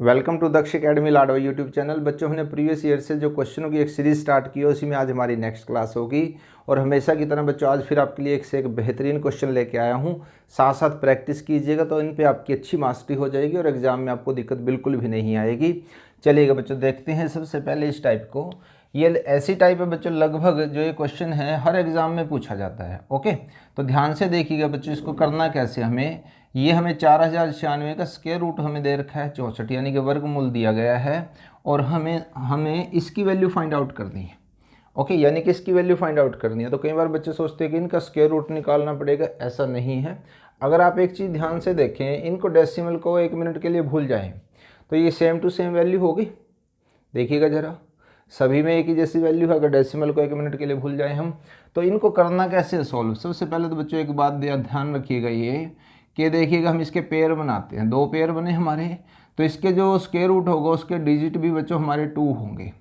Welcome to Daksh academy Ladwa YouTube channel. बच्चों, हमने previous year से जो क्वेश्चनों की एक सीरीज स्टार्ट की है उसी में आज हमारी नेक्स्ट क्लास होगी। और हमेशा की तरह बच्चों आज फिर आपके लिए एक से एक बेहतरीन क्वेश्चन लेके आया हूँ। साथ साथ प्रैक्टिस कीजिएगा तो इन पे आपकी अच्छी मास्टरी हो जाएगी और एग्जाम में आपको दिक्कत बिल्कुल भी नहीं आएगी। चलिएगा बच्चों, देखते हैं सबसे पहले इस टाइप को। ये ऐसी टाइप है बच्चों, लगभग जो ये क्वेश्चन है हर एग्ज़ाम में पूछा जाता है। ओके, तो ध्यान से देखिएगा बच्चों, इसको करना कैसे। हमें 4096 का स्क्वायर रूट हमें दे रखा है 64, यानी कि वर्गमूल दिया गया है और हमें इसकी वैल्यू फाइंड आउट करनी है। ओके, यानी कि इसकी वैल्यू फाइंड आउट करनी है। तो कई बार बच्चे सोचते हैं कि इनका स्क्वायर रूट निकालना पड़ेगा, ऐसा नहीं है। अगर आप एक चीज़ ध्यान से देखें, इनको डेसिमल को 1 मिनट के लिए भूल जाएं तो ये सेम टू सेम वैल्यू होगी। देखिएगा ज़रा, सभी में एक ही जैसी वैल्यू है। अगर डेसिमल को 1 मिनट के लिए भूल जाएं हम, तो इनको करना कैसे है सॉल्व। सबसे पहले तो बच्चों एक बात ध्यान रखिएगा, ये कि देखिएगा हम इसके पेयर बनाते हैं। 2 पेयर बने हमारे, तो इसके जो स्क्वायर रूट होगा उसके डिजिट भी बच्चों हमारे 2 होंगे।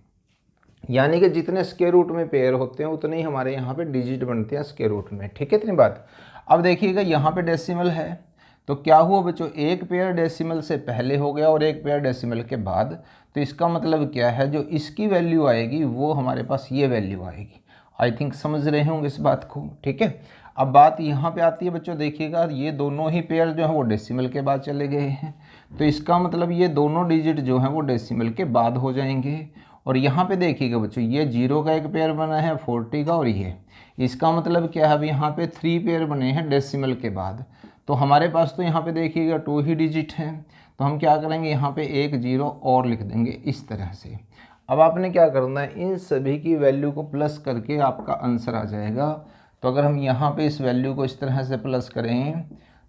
यानी कि जितने स्क्वायर रूट में पेयर होते हैं उतने ही हमारे यहाँ पे डिजिट बनते हैं स्क्वायर रूट में। ठीक है, इतनी बात। अब देखिएगा यहाँ पे डेसिमल है, तो क्या हुआ बच्चों, एक पेयर डेसिमल से पहले हो गया और एक पेयर डेसिमल के बाद। तो इसका मतलब क्या है, जो इसकी वैल्यू आएगी वो हमारे पास ये वैल्यू आएगी। आई थिंक समझ रहे होंगे इस बात को। ठीक है, अब बात यहाँ पे आती है बच्चों, देखिएगा ये दोनों ही पेयर जो है वो डेसिमल के बाद चले गए हैं। तो इसका मतलब ये दोनों डिजिट जो हैं वो डेसिमल के बाद हो जाएंगे। और यहाँ पे देखिएगा बच्चों, ये 0 का एक पेयर बना है 40 का, और ये इसका मतलब क्या है, अब यहाँ पे 3 पेयर बने हैं डेसिमल के बाद। तो हमारे पास तो यहाँ पे देखिएगा 2 ही डिजिट हैं। तो हम क्या करेंगे, यहाँ पे एक 0 और लिख देंगे इस तरह से। अब आपने क्या करना है, इन सभी की वैल्यू को प्लस करके आपका आंसर आ जाएगा। तो अगर हम यहाँ पे इस वैल्यू को इस तरह से प्लस करें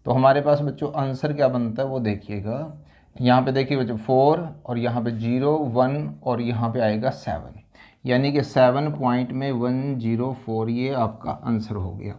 तो हमारे पास बच्चों आंसर क्या बनता है वो देखिएगा। यहाँ पे देखिए बच्चों 4 और यहाँ पे 0 1 और यहाँ पे आएगा 7, यानी कि 7.104 ये आपका आंसर हो गया।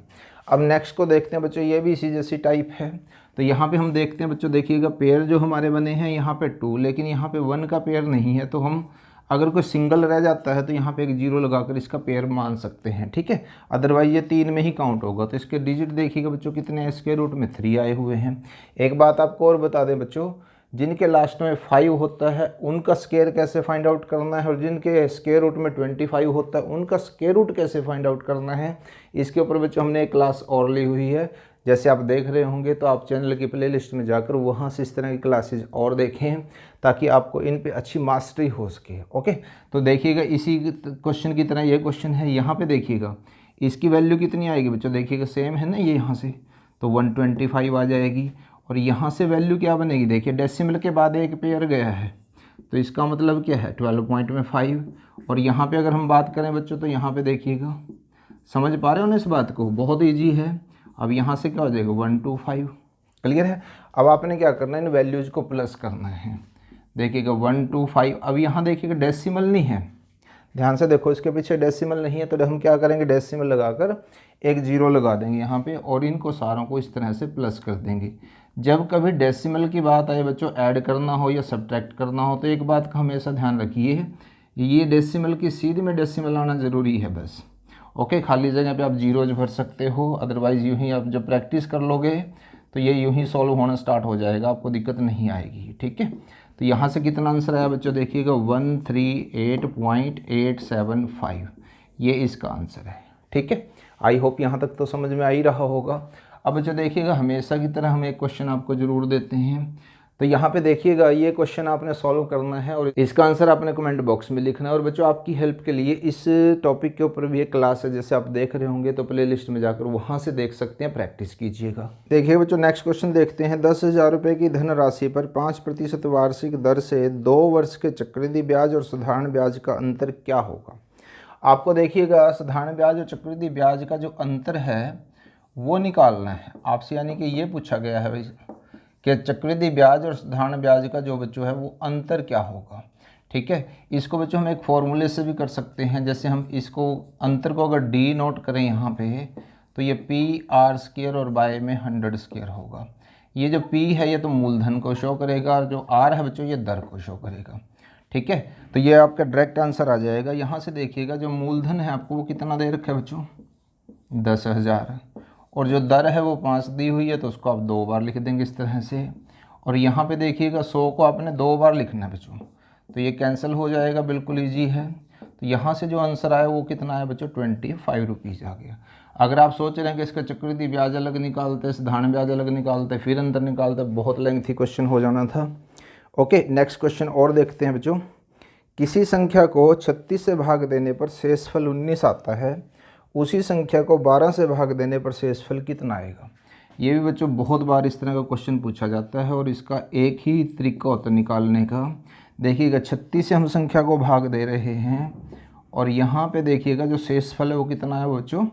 अब नेक्स्ट को देखते हैं बच्चों, ये भी इसी जैसी टाइप है। तो यहाँ पे हम देखते हैं बच्चों, देखिएगा पेयर जो हमारे बने हैं यहाँ पे 2, लेकिन यहाँ पे 1 का पेयर नहीं है। तो हम अगर कोई सिंगल रह जाता है तो यहाँ पे एक 0 लगाकर इसका पेयर मान सकते हैं। ठीक है, अदरवाइज ये 3 में ही काउंट होगा। तो इसके डिजिट देखिएगा बच्चों कितने हैं, स्क्वायर रूट में 3 आए हुए हैं। एक बात आपको और बता दें बच्चों, जिनके लास्ट में 5 होता है उनका स्क्वायर कैसे फाइंड आउट करना है, और जिनके स्क्वायर रूट में 25 होता है उनका स्क्वायर रूट कैसे फाइंड आउट करना है, इसके ऊपर बच्चों हमने एक क्लास और ली हुई है। जैसे आप देख रहे होंगे तो आप चैनल की प्लेलिस्ट में जाकर वहाँ से इस तरह की क्लासेज और देखें ताकि आपको इन पे अच्छी मास्टरी हो सके। ओके, तो देखिएगा इसी क्वेश्चन की तरह ये क्वेश्चन है। यहाँ पे देखिएगा इसकी वैल्यू कितनी आएगी बच्चों, देखिएगा सेम है ना ये, यहाँ से तो 125 आ जाएगी। और यहाँ से वैल्यू क्या बनेगी, देखिए डेसिमल के बाद एक पेयर गया है तो इसका मतलब क्या है 12.5। और यहाँ पे अगर हम बात करें बच्चों तो यहाँ पे देखिएगा, समझ पा रहे हो ना इस बात को, बहुत ईजी है। अब यहाँ से क्या हो जाएगा 125, क्लियर है। अब आपने क्या करना है, इन वैल्यूज़ को प्लस करना है। देखिएगा 125, अब यहाँ देखिएगा डेसिमल नहीं है, ध्यान से देखो इसके पीछे डेसिमल नहीं है। तो हम क्या करेंगे, डेसिमल लगाकर एक 0 लगा देंगे यहाँ पे और इनको सारों को इस तरह से प्लस कर देंगे। जब कभी डेसिमल की बात आए बच्चों, ऐड करना हो या सब्ट्रैक्ट करना हो, तो एक बात का हमेशा ध्यान रखिए, ये डेसिमल की सीध में डेसिमल आना ज़रूरी है बस। ओके, खाली जगह पे आप जीरोज भर सकते हो, अदरवाइज़ यूँ ही आप जब प्रैक्टिस कर लोगे तो ये यूँ ही सॉल्व होना स्टार्ट हो जाएगा, आपको दिक्कत नहीं आएगी। ठीक है, तो यहाँ से कितना आंसर आया बच्चों, देखिएगा 138.875, ये इसका आंसर है। ठीक है, आई होप यहाँ तक तो समझ में आ ही रहा होगा। अब बच्चों देखिएगा, हमेशा की तरह हम एक क्वेश्चन आपको ज़रूर देते हैं। तो यहाँ पे देखिएगा ये क्वेश्चन आपने सॉल्व करना है और इसका आंसर आपने कमेंट बॉक्स में लिखना है। और बच्चों आपकी हेल्प के लिए इस टॉपिक के ऊपर भी एक क्लास है, जैसे आप देख रहे होंगे तो प्लेलिस्ट में जाकर वहाँ से देख सकते हैं, प्रैक्टिस कीजिएगा। देखिए बच्चों नेक्स्ट क्वेश्चन देखते हैं। 10,000 रुपये की धनराशि पर 5% वार्षिक दर से 2 वर्ष के चक्रवृद्धि ब्याज और साधारण ब्याज का अंतर क्या होगा। आपको देखिएगा साधारण ब्याज और चक्रवृद्धि ब्याज का जो अंतर है वो निकालना है आपसे, यानी कि ये पूछा गया है भाई कि चक्रवृद्धि ब्याज और साधारण ब्याज का जो बच्चों है वो अंतर क्या होगा। ठीक है, इसको बच्चों हम एक फॉर्मूले से भी कर सकते हैं। जैसे हम इसको अंतर को अगर डी नोट करें यहाँ पे, तो ये PR² और बाय में 100² होगा। ये जो P है ये तो मूलधन को शो करेगा और जो R है बच्चों ये दर को शो करेगा। ठीक है, तो ये आपका डायरेक्ट आंसर आ जाएगा। यहाँ से देखिएगा जो मूलधन है आपको वो कितना दे रखा है बच्चों, 10,000, और जो दर है वो 5 दी हुई है, तो उसको आप 2 बार लिख देंगे इस तरह से। और यहाँ पे देखिएगा 100 को आपने 2 बार लिखना है बच्चों, तो ये कैंसिल हो जाएगा, बिल्कुल ईजी है। तो यहाँ से जो आंसर आया वो कितना है बच्चों, 25 रुपीज़ आ गया। अगर आप सोच रहे हैं कि इसका चक्रवृद्धि ब्याज अलग निकालते, साधारण ब्याज अलग निकालते, फिर अंतर निकालते, बहुत लेंथी क्वेश्चन हो जाना था। ओके, नेक्स्ट क्वेश्चन और देखते हैं बच्चों। किसी संख्या को 36 से भाग देने पर शेषफल 19 आता है, उसी संख्या को 12 से भाग देने पर शेषफल कितना आएगा। ये भी बच्चों बहुत बार इस तरह का क्वेश्चन पूछा जाता है और इसका एक ही तरीका होता है निकालने का। देखिएगा 36 से हम संख्या को भाग दे रहे हैं और यहाँ पे देखिएगा जो शेषफल है वो कितना है बच्चों,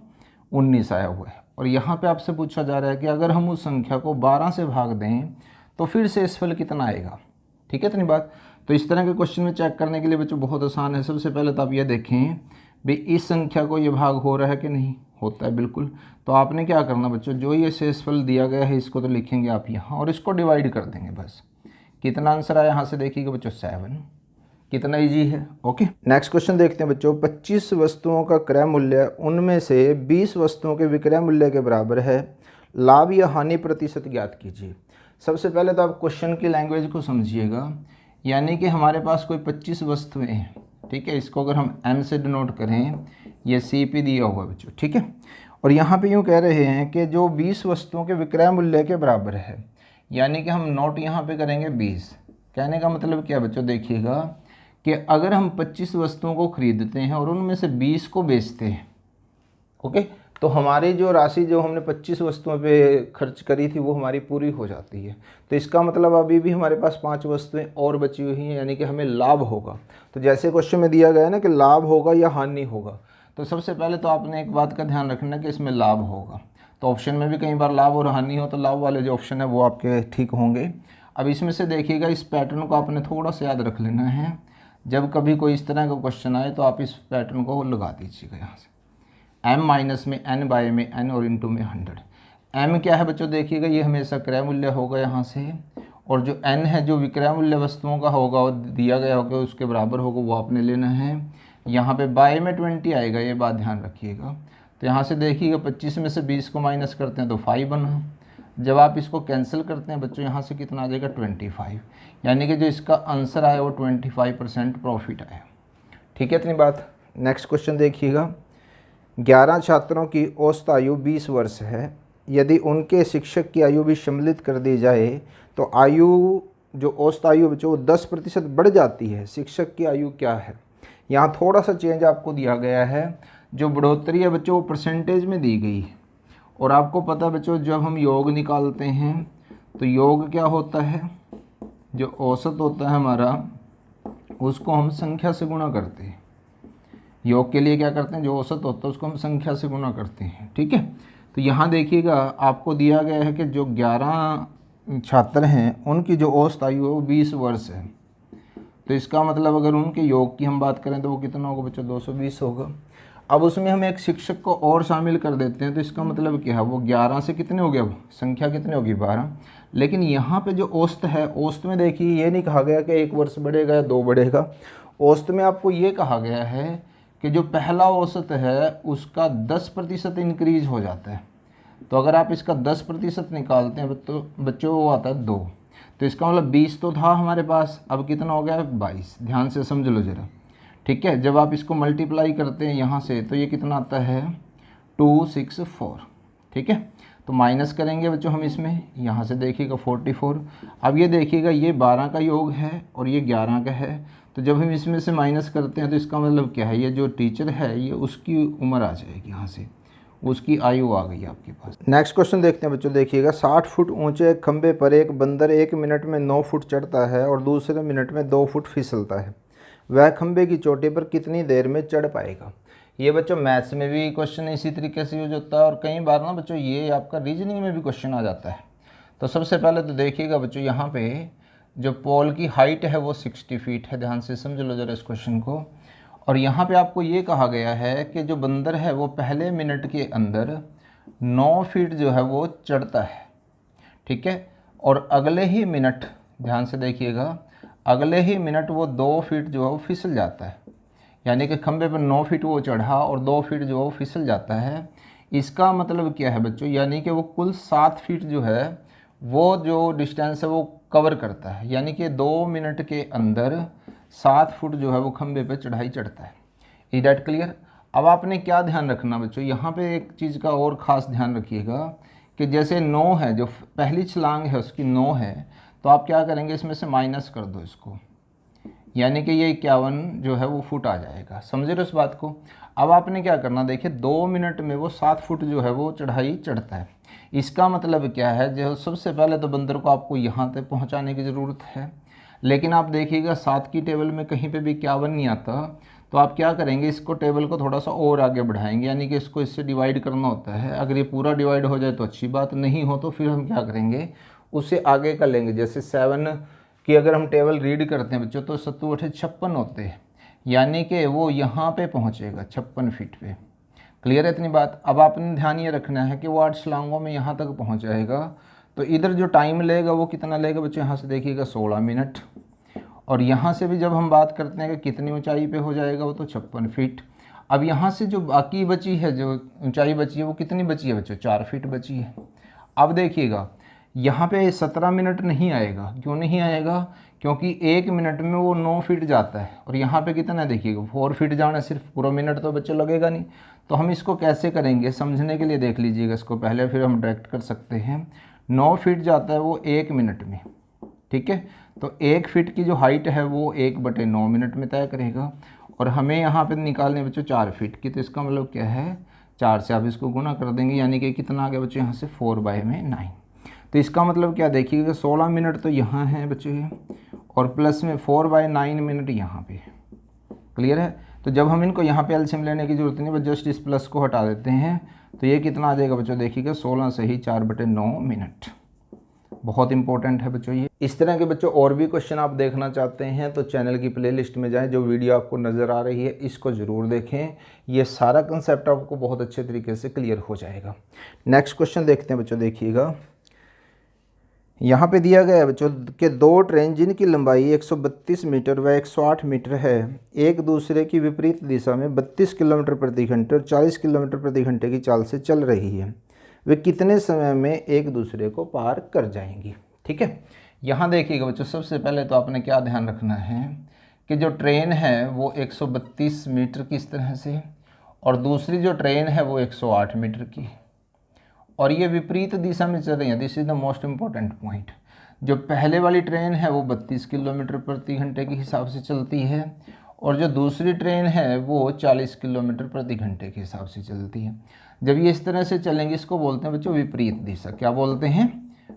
19 आया हुआ है। और यहाँ पे आपसे पूछा जा रहा है कि अगर हम उस संख्या को 12 से भाग दें तो फिर शेषफल कितना आएगा। ठीक है, इतनी बात। तो इस तरह के क्वेश्चन में चेक करने के लिए बच्चों बहुत आसान है। सबसे पहले तो आप ये देखें भाई इस संख्या को ये भाग हो रहा है कि नहीं, होता है बिल्कुल। तो आपने क्या करना बच्चों, जो ये शेषफल दिया गया है इसको तो लिखेंगे आप यहाँ और इसको डिवाइड कर देंगे बस। कितना आंसर आया यहाँ से देखिएगा बच्चों, 7। कितना इजी है। ओके, नेक्स्ट क्वेश्चन देखते हैं बच्चों। 25 वस्तुओं का क्रय मूल्य उनमें से 20 वस्तुओं के विक्रय मूल्य के बराबर है, लाभ या हानि प्रतिशत ज्ञात कीजिए। सबसे पहले तो आप क्वेश्चन की लैंग्वेज को समझिएगा, यानी कि हमारे पास कोई 25 वस्तुएं हैं, ठीक है। इसको अगर हम M से डिनोट करें, ये CP दिया हुआ बच्चों, ठीक है। और यहाँ पे यूँ कह रहे हैं कि जो 20 वस्तुओं के विक्रय मूल्य के बराबर है, यानी कि हम नोट यहाँ पे करेंगे 20। कहने का मतलब क्या बच्चों, देखिएगा कि अगर हम 25 वस्तुओं को खरीदते हैं और उनमें से 20 को बेचते हैं, ओके, तो हमारी जो राशि जो हमने 25 वस्तुओं पे खर्च करी थी वो हमारी पूरी हो जाती है। तो इसका मतलब अभी भी हमारे पास 5 वस्तुएं और बची हुई हैं, यानी कि हमें लाभ होगा। तो जैसे क्वेश्चन में दिया गया है ना कि लाभ होगा या हानि होगा, तो सबसे पहले तो आपने एक बात का ध्यान रखना कि इसमें लाभ होगा। तो ऑप्शन में भी कई बार लाभ और हानि हो, तो लाभ वाले जो ऑप्शन है वो आपके ठीक होंगे। अब इसमें से देखिएगा इस पैटर्न को आपने थोड़ा सा याद रख लेना है। जब कभी कोई इस तरह का क्वेश्चन आए तो आप इस पैटर्न को लगा दीजिएगा यहाँ से, M माइनस में N बाय में N और इंटू में 100। M क्या है बच्चों, देखिएगा ये हमेशा क्रय मूल्य होगा यहाँ से, और जो N है जो विक्रय मूल्य वस्तुओं का होगा वो दिया गया होगा उसके बराबर होगा, वो आपने लेना है। यहाँ पे बाय में 20 आएगा, ये बात ध्यान रखिएगा। तो यहाँ से देखिएगा 25 में से 20 को माइनस करते हैं तो 5 बना। जब आप इसको कैंसिल करते हैं बच्चों, यहाँ से कितना आ जाएगा, 25। यानी कि जो इसका आंसर आया वो 25% प्रॉफिट आया। ठीक है, इतनी बात। नेक्स्ट क्वेश्चन देखिएगा। 11 छात्रों की औसत आयु 20 वर्ष है। यदि उनके शिक्षक की आयु भी सम्मिलित कर दी जाए तो आयु जो औसत आयु बच्चों 10% बढ़ जाती है। शिक्षक की आयु क्या है। यहाँ थोड़ा सा चेंज आपको दिया गया है। जो बढ़ोतरी है बच्चों वो परसेंटेज में दी गई है। और आपको पता है बच्चों जब हम योग निकालते हैं तो योग क्या होता है, जो औसत होता है हमारा उसको हम संख्या से गुणा करते हैं। योग के लिए क्या करते हैं, जो औसत होता है उसको हम संख्या से गुणा करते हैं। ठीक है, तो यहाँ देखिएगा आपको दिया गया है कि जो 11 छात्र हैं उनकी जो औसत आयु है वो 20 वर्ष है। तो इसका मतलब अगर उनके योग की हम बात करें तो वो कितना होगा बच्चों, 220 होगा। अब उसमें हम एक शिक्षक को और शामिल कर देते हैं तो इसका मतलब क्या है, वो 11 से कितने हो गया, संख्या कितनी होगी, 12। लेकिन यहाँ पे जो औसत है, औसत में देखिए ये नहीं कहा गया कि 1 वर्ष बढ़ेगा या 2 बढ़ेगा। औसत में आपको ये कहा गया है कि जो पहला औसत है उसका 10% इंक्रीज हो जाता है। तो अगर आप इसका 10% निकालते हैं तो बच्चों वो आता है 2। तो इसका मतलब 20 तो था हमारे पास, अब कितना हो गया, 22। ध्यान से समझ लो ज़रा। ठीक है, जब आप इसको मल्टीप्लाई करते हैं यहाँ से तो ये कितना आता है, 264। ठीक है, तो माइनस करेंगे बच्चों हम इसमें, यहाँ से देखिएगा 44। अब ये देखिएगा ये 12 का योग है और ये 11 का है। तो जब हम इसमें से माइनस करते हैं तो इसका मतलब क्या है, ये जो टीचर है ये उसकी उम्र आ जाएगी, यहाँ से उसकी आयु आ गई आपके पास। नेक्स्ट क्वेश्चन देखते हैं बच्चों। देखिएगा 60 फुट ऊंचे खंबे पर एक बंदर 1 मिनट में 9 फुट चढ़ता है और दूसरे मिनट में 2 फुट फिसलता है। वह खंबे की चोटी पर कितनी देर में चढ़ पाएगा। ये बच्चों मैथ्स में भी क्वेश्चन इसी तरीके से यूज होता है और कई बार ना बच्चों ये आपका रीजनिंग में भी क्वेश्चन आ जाता है। तो सबसे पहले तो देखिएगा बच्चों यहाँ पे जो पोल की हाइट है वो 60 फीट है। ध्यान से समझ लो जरा इस क्वेश्चन को। और यहाँ पे आपको ये कहा गया है कि जो बंदर है वो पहले मिनट के अंदर 9 फीट जो है वो चढ़ता है। ठीक है, और अगले ही मिनट, ध्यान से देखिएगा, अगले ही मिनट वो 2 फीट जो है वो फिसल जाता है। यानी कि खंबे पर 9 फीट वो चढ़ा और 2 फीट जो है वो फिसल जाता है। इसका मतलब क्या है बच्चों, यानी कि वो कुल 7 फीट जो है वो जो डिस्टेंस है वो कवर करता है, यानी कि 2 मिनट के अंदर 7 फुट जो है वो खंबे पे चढ़ाई चढ़ता है। Is that clear? अब आपने क्या ध्यान रखना बच्चों, यहाँ पे एक चीज़ का और ख़ास ध्यान रखिएगा कि जैसे 9 है, जो पहली छलांग है उसकी 9 है, तो आप क्या करेंगे, इसमें से माइनस कर दो इसको, यानी कि ये 51 जो है वो फुट आ जाएगा। समझे रहे उस बात को? अब आपने क्या करना, देखिए 2 मिनट में वो 7 फुट जो है वो चढ़ाई चढ़ता है। इसका मतलब क्या है, जो सबसे पहले तो बंदर को आपको यहाँ तक पहुँचाने की ज़रूरत है, लेकिन आप देखिएगा 7 की टेबल में कहीं पे भी 51 नहीं आता, तो आप क्या करेंगे, इसको टेबल को थोड़ा सा और आगे बढ़ाएंगे, यानी कि इसको इससे डिवाइड करना होता है। अगर ये पूरा डिवाइड हो जाए तो अच्छी बात, नहीं हो तो फिर हम क्या करेंगे, उससे आगे कर लेंगे। जैसे 7 की अगर हम टेबल रीड करते हैं बच्चों, तो 7 8 56 होते हैं, यानी कि वो यहाँ पे पहुँचेगा 56 फीट पे। क्लियर है इतनी बात? अब आपने ध्यान ये रखना है कि वो 8 छलांगों में यहाँ तक पहुँच जाएगा, तो इधर जो टाइम लेगा वो कितना लेगा बच्चों, यहाँ से देखिएगा 16 मिनट, और यहाँ से भी जब हम बात करते हैं कि कितनी ऊंचाई पे हो जाएगा, वो तो 56 फीट। अब यहाँ से जो बाकी बची है, जो ऊंचाई बची है, वो कितनी बची है बच्चों, 4 फीट बची है। अब देखिएगा यहाँ पे 17 मिनट नहीं आएगा। क्यों नहीं आएगा? क्योंकि 1 मिनट में वो 9 फीट जाता है, और यहाँ पे कितना है देखिएगा 4 फीट जाना, सिर्फ पूरा मिनट तो बच्चों लगेगा नहीं। तो हम इसको कैसे करेंगे, समझने के लिए देख लीजिएगा इसको पहले, फिर हम डायरेक्ट कर सकते हैं। 9 फीट जाता है वो 1 मिनट में, ठीक है। तो 1 फीट की जो हाइट है वो 1/9 मिनट में तय करेगा, और हमें यहाँ पे निकालने बच्चों 4 फीट की, तो इसका मतलब क्या है, 4 से आप इसको गुना कर देंगे, यानी कि कितना आ गया बच्चों यहाँ से 4/9। तो इसका मतलब क्या देखिएगा, 16 मिनट तो यहाँ है बच्चों, और प्लस में 4/9 मिनट यहाँ पे। क्लियर है? तो जब हम इनको यहाँ पे एलसीएम लेने की जरूरत नहीं, बस जस्ट इस प्लस को हटा देते हैं, तो ये कितना आ जाएगा बच्चों, देखिएगा 16 से ही 4/9 मिनट। बहुत इंपॉर्टेंट है बच्चों ये। इस तरह के बच्चों और भी क्वेश्चन आप देखना चाहते हैं तो चैनल की प्लेलिस्ट में जाएं, जो वीडियो आपको नज़र आ रही है इसको ज़रूर देखें, ये सारा कंसेप्ट आपको बहुत अच्छे तरीके से क्लियर हो जाएगा। नेक्स्ट क्वेश्चन देखते हैं बच्चों, देखिएगा यहाँ पे दिया गया है बच्चों कि 2 ट्रेन जिनकी लंबाई 132 मीटर व 108 मीटर है, एक दूसरे की विपरीत दिशा में 32 किलोमीटर प्रति घंटे और 40 किलोमीटर प्रति घंटे की चाल से चल रही है, वे कितने समय में एक दूसरे को पार कर जाएंगी। ठीक है, यहाँ देखिएगा बच्चों, सबसे पहले तो आपने क्या ध्यान रखना है कि जो ट्रेन है वो 132 मीटर की इस तरह से, और दूसरी जो ट्रेन है वो 108 मीटर की, और ये विपरीत दिशा में चल रही है। This is the most important point. जो पहले वाली ट्रेन है वो 32 किलोमीटर प्रति घंटे के हिसाब से चलती है, और जो दूसरी ट्रेन है वो 40 किलोमीटर प्रति घंटे के हिसाब से चलती है। जब ये इस तरह से चलेंगे, इसको बोलते हैं बच्चों विपरीत दिशा। क्या बोलते हैं?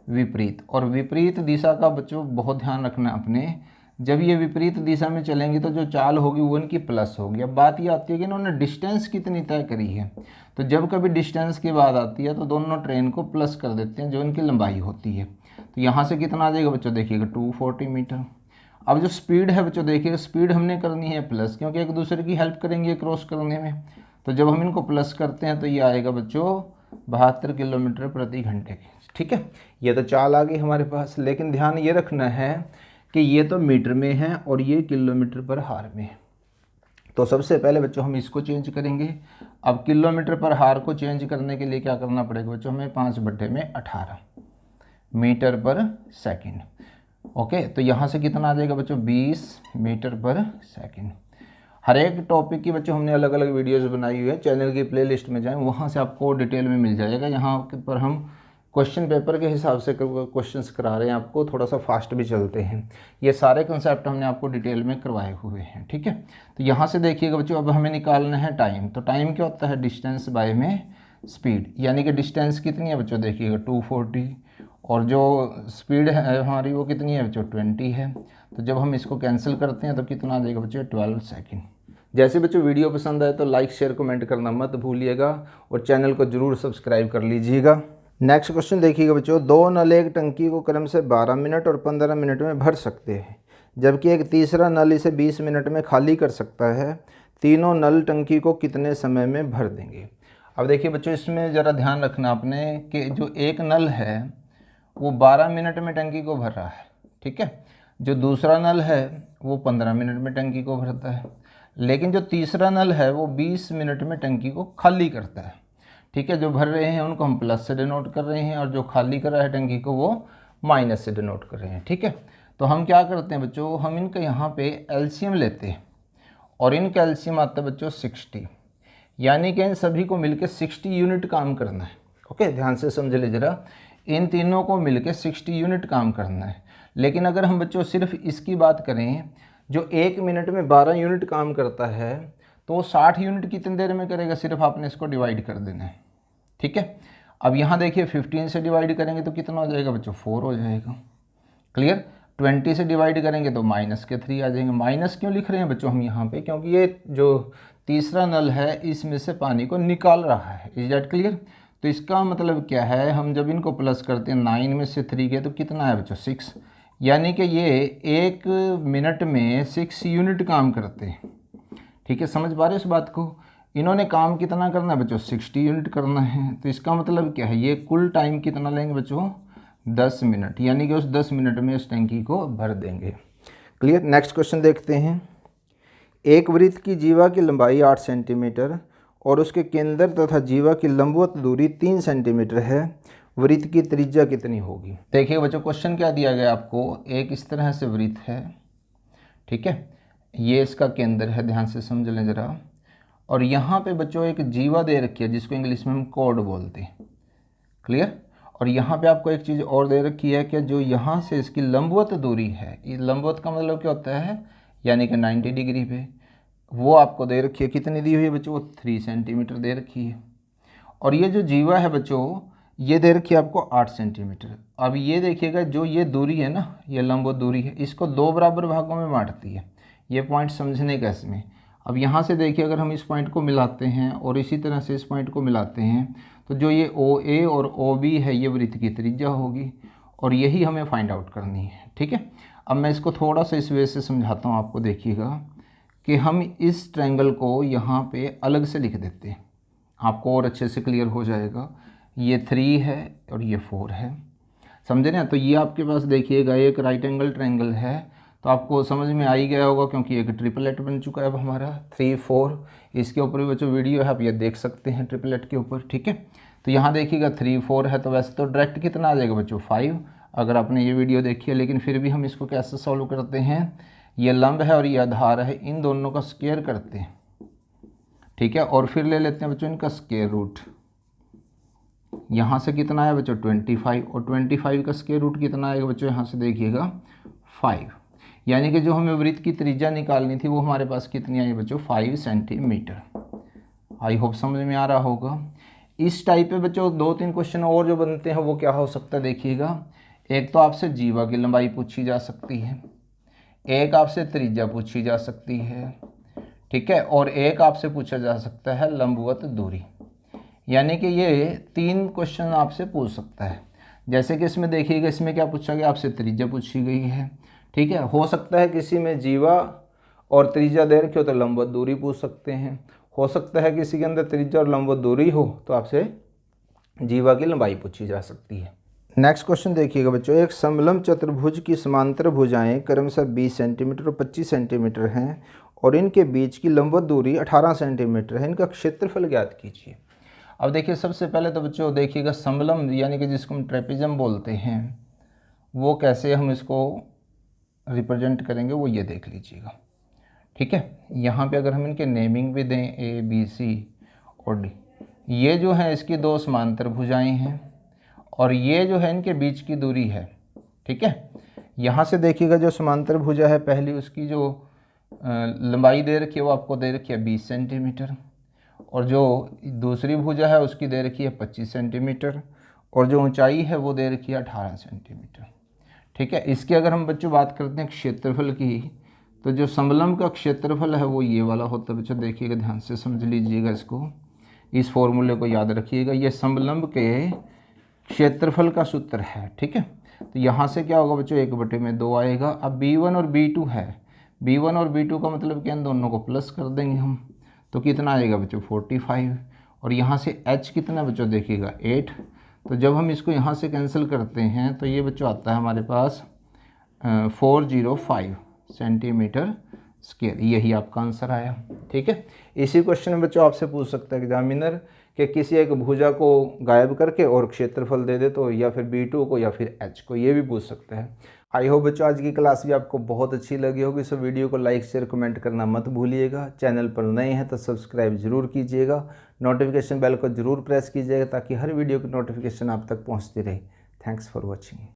विपरीत। और विपरीत दिशा का बच्चों बहुत ध्यान रखना अपने, जब ये विपरीत दिशा में चलेंगी तो जो चाल होगी वो इनकी प्लस होगी। अब बात ये आती है कि इन्होंने डिस्टेंस कितनी तय करी है, तो जब कभी डिस्टेंस की बात आती है तो दोनों ट्रेन को प्लस कर देते हैं जो इनकी लंबाई होती है। तो यहाँ से कितना आ जाएगा बच्चों, देखिएगा 240 मीटर। अब जो स्पीड है बच्चों, देखिएगा स्पीड हमने करनी है प्लस, क्योंकि एक दूसरे की हेल्प करेंगे क्रॉस करने में। तो जब हम इनको प्लस करते हैं तो ये आएगा बच्चों 72 किलोमीटर प्रति घंटे की। ठीक है, ये तो चाल आ गई हमारे पास, लेकिन ध्यान ये रखना है कि ये तो मीटर में है और ये किलोमीटर पर हार में है। तो सबसे पहले बच्चों हम इसको चेंज करेंगे। अब किलोमीटर पर हार को चेंज करने के लिए क्या करना पड़ेगा बच्चों, हमें 5/18 मीटर पर सेकंड। ओके, तो यहाँ से कितना आ जाएगा बच्चों, 20 मीटर पर सेकंड। हर एक टॉपिक की बच्चों हमने अलग अलग वीडियोस बनाई हुई है, चैनल की प्लेलिस्ट में जाएं, वहाँ से आपको डिटेल में मिल जाएगा। यहाँ पर हम क्वेश्चन पेपर के हिसाब से क्वेश्चंस करा रहे हैं आपको, थोड़ा सा फास्ट भी चलते हैं। ये सारे कंसेप्ट हमने आपको डिटेल में करवाए हुए हैं। ठीक है, तो यहाँ से देखिएगा बच्चों, अब हमें निकालना है टाइम। तो टाइम क्या होता है, डिस्टेंस बाय में स्पीड, यानी कि डिस्टेंस कितनी है बच्चों, देखिएगा 240, और जो स्पीड है हमारी वो कितनी है बच्चों, 20 है। तो जब हम इसको कैंसिल करते हैं तो कितना आ जाएगा बच्चों, 12 सेकेंड। जैसे बच्चों वीडियो पसंद आए तो लाइक शेयर कमेंट करना मत भूलिएगा, और चैनल को जरूर सब्सक्राइब कर लीजिएगा। नेक्स्ट क्वेश्चन देखिएगा बच्चों, 2 नल एक टंकी को क्रम से 12 मिनट और 15 मिनट में भर सकते हैं, जबकि एक तीसरा नल इसे 20 मिनट में खाली कर सकता है। तीनों नल टंकी को कितने समय में भर देंगे। अब देखिए बच्चों, इसमें ज़रा ध्यान रखना आपने कि जो एक नल है वो 12 मिनट में टंकी को भर रहा है। ठीक है, जो दूसरा नल है वो 15 मिनट में टंकी को भरता है, लेकिन जो तीसरा नल है वो 20 मिनट में टंकी को खाली करता है। ठीक है, जो भर रहे हैं उनको हम प्लस से डिनोट कर रहे हैं, और जो खाली कर रहा है टंकी को वो माइनस से डिनोट कर रहे हैं। ठीक है, तो हम क्या करते हैं बच्चों, हम इनका यहाँ पे एलसीएम लेते हैं और इनका एलसीएम आता है बच्चों 60, यानी कि इन सभी को मिलकर 60 यूनिट काम करना है। ओके, ध्यान से समझ ले जरा, इन तीनों को मिलकर 60 यूनिट काम करना है। लेकिन अगर हम बच्चों सिर्फ इसकी बात करें, जो 1 मिनट में 12 यूनिट काम करता है, तो 60 यूनिट कितनी देर में करेगा, सिर्फ आपने इसको डिवाइड कर देना है। ठीक है, अब यहाँ देखिए 15 से डिवाइड करेंगे तो कितना हो जाएगा बच्चों, 4 हो जाएगा। क्लियर, 20 से डिवाइड करेंगे तो माइनस के 3 आ जाएंगे। माइनस क्यों लिख रहे हैं बच्चों हम यहाँ पे, क्योंकि ये जो तीसरा नल है इसमें से पानी को निकाल रहा है। Is that clear? तो इसका मतलब क्या है, हम जब इनको प्लस करते हैं 9 में से 3 के तो कितना है बच्चों, 6, यानी कि ये 1 मिनट में 6 यूनिट काम करते हैं। ठीक है, समझ पा रहे हो इस बात को? इन्होंने काम कितना करना है बच्चों, 60 यूनिट करना है। तो इसका मतलब क्या है, ये कुल टाइम कितना लेंगे बच्चों, 10 मिनट, यानी कि उस 10 मिनट में इस टंकी को भर देंगे। क्लियर, नेक्स्ट क्वेश्चन देखते हैं। एक वृत्त की जीवा की लंबाई 8 सेंटीमीटर और उसके केंद्र तथा जीवा की लंबवत दूरी 3 सेंटीमीटर है, वृत्त की त्रिज्या कितनी होगी? देखिए बच्चों, क्वेश्चन क्या दिया गया आपको, एक इस तरह से वृत्त है, ठीक है, ये इसका केंद्र है, ध्यान से समझ लें जरा, और यहाँ पे बच्चों एक जीवा दे रखी है जिसको इंग्लिश में हम कॉर्ड बोलते हैं। क्लियर, और यहाँ पे आपको एक चीज़ और दे रखी है कि जो यहाँ से इसकी लंबवत दूरी है, ये लंबवत का मतलब क्या होता है, यानी कि 90 डिग्री पे, वो आपको दे रखी है, कितनी दी हुई है बच्चों, 3 सेंटीमीटर दे रखी है। और ये जो जीवा है बच्चों, ये दे रखी है आपको 8 सेंटीमीटर। अब ये देखिएगा, जो ये दूरी है ना, ये लंबवत दूरी है, इसको 2 बराबर भागों में बांटती है। ये पॉइंट समझने का इसमें, अब यहाँ से देखिए, अगर हम इस पॉइंट को मिलाते हैं और इसी तरह से इस पॉइंट को मिलाते हैं, तो जो ये OA और OB है, ये वृत्त की त्रिज्या होगी, और यही हमें फाइंड आउट करनी है। ठीक है, अब मैं इसको थोड़ा सा इस वे से समझाता हूँ आपको। देखिएगा कि हम इस ट्रायंगल को यहाँ पे अलग से लिख देते हैं, आपको और अच्छे से क्लियर हो जाएगा। ये 3 है और ये 4 है, समझे ना? तो ये आपके पास देखिएगा एक राइट एंगल ट्रायंगल है, तो आपको समझ में आ ही गया होगा, क्योंकि एक ट्रिपलेट बन चुका है अब हमारा 3, 4। इसके ऊपर भी बच्चों वीडियो है, आप ये देख सकते हैं ट्रिपलेट के ऊपर। ठीक है, तो यहाँ देखिएगा 3, 4 है, तो वैसे तो डायरेक्ट कितना आ जाएगा बच्चों, 5, अगर आपने ये वीडियो देखी है। लेकिन फिर भी हम इसको कैसे सॉल्व करते हैं, ये लंब है और ये आधार है, इन दोनों का स्क्वायर करते हैं। ठीक है, और फिर ले लेते हैं बच्चों इनका स्क्वायर रूट। यहाँ से कितना है बच्चों, 25, और 25 का स्क्वायर रूट कितना आएगा बच्चों, यहाँ से देखिएगा 5, यानी कि जो हमें वृत्त की त्रिज्या निकालनी थी वो हमारे पास कितनी आई बच्चों, 5 सेंटीमीटर। आई होप समझ में आ रहा होगा। इस टाइप पे बच्चों 2-3 क्वेश्चन और जो बनते हैं वो क्या हो सकता है, देखिएगा, एक तो आपसे जीवा की लंबाई पूछी जा सकती है, एक आपसे त्रिज्या पूछी जा सकती है, ठीक है, और एक आपसे पूछा जा सकता है लंबवत दूरी। यानी कि ये 3 क्वेश्चन आपसे पूछ सकता है। जैसे कि इसमें देखिएगा, इसमें क्या पूछा गया, आपसे त्रिज्या पूछी गई है। ठीक है, हो सकता है किसी में जीवा और त्रिज्या दे रखी हो तो लंबवत दूरी पूछ सकते हैं, हो सकता है किसी के अंदर त्रिज्या और लंबवत दूरी हो तो आपसे जीवा की लंबाई पूछी जा सकती है। नेक्स्ट क्वेश्चन देखिएगा बच्चों, एक समलंब चतुर्भुज की समांतर भुजाएं क्रमशः 20 सेंटीमीटर और 25 सेंटीमीटर हैं और इनके बीच की लंबवत दूरी 18 सेंटीमीटर है, इनका क्षेत्रफल ज्ञात कीजिए। अब देखिए, सबसे पहले तो बच्चों देखिएगा, समलंब यानी कि जिसको हम ट्रेपेजियम बोलते हैं, वो कैसे हम इसको रिप्रेजेंट करेंगे वो ये देख लीजिएगा। ठीक है, यहाँ पे अगर हम इनके नेमिंग भी दें A, B, C और D, ये जो है इसकी 2 समांतर भुजाएं हैं और ये जो है इनके बीच की दूरी है। ठीक है, यहाँ से देखिएगा जो समांतर भुजा है पहली, उसकी जो लंबाई दे रखी है वो आपको दे रखी है 20 सेंटीमीटर, और जो दूसरी भुजा है उसकी दे रखी है 25 सेंटीमीटर, और जो ऊंचाई है वो दे रखी है 18 सेंटीमीटर। ठीक है, इसकी अगर हम बच्चों बात करते हैं क्षेत्रफल की, तो जो समलंब का क्षेत्रफल है वो ये वाला होता है बच्चों। देखिएगा, ध्यान से समझ लीजिएगा इसको, इस फॉर्मूले को याद रखिएगा, ये समलंब के क्षेत्रफल का सूत्र है। ठीक है, तो यहाँ से क्या होगा बच्चों, 1/2 आएगा। अब B1 और B2 है, B1 और B2 का मतलब कि इन दोनों को प्लस कर देंगे हम, तो कितना आएगा बच्चों, 45, और यहाँ से H कितना बच्चों, देखिएगा 8। तो जब हम इसको यहाँ से कैंसिल करते हैं तो ये बच्चों आता है हमारे पास 405 सेंटीमीटर स्क्वायर, यही आपका आंसर आया। ठीक है, इसी क्वेश्चन में बच्चों आपसे पूछ सकता है एग्जामिनर कि किसी एक भुजा को गायब करके और क्षेत्रफल दे दे तो, या फिर B2 को या फिर H को, ये भी पूछ सकते हैं। आई होप बच्चों आज की क्लास भी आपको बहुत अच्छी लगी होगी। सो वीडियो को लाइक शेयर कमेंट करना मत भूलिएगा। चैनल पर नए हैं तो सब्सक्राइब जरूर कीजिएगा। नोटिफिकेशन बेल को जरूर प्रेस कीजिएगा ताकि हर वीडियो की नोटिफिकेशन आप तक पहुंचती रहे। Thanks for watching.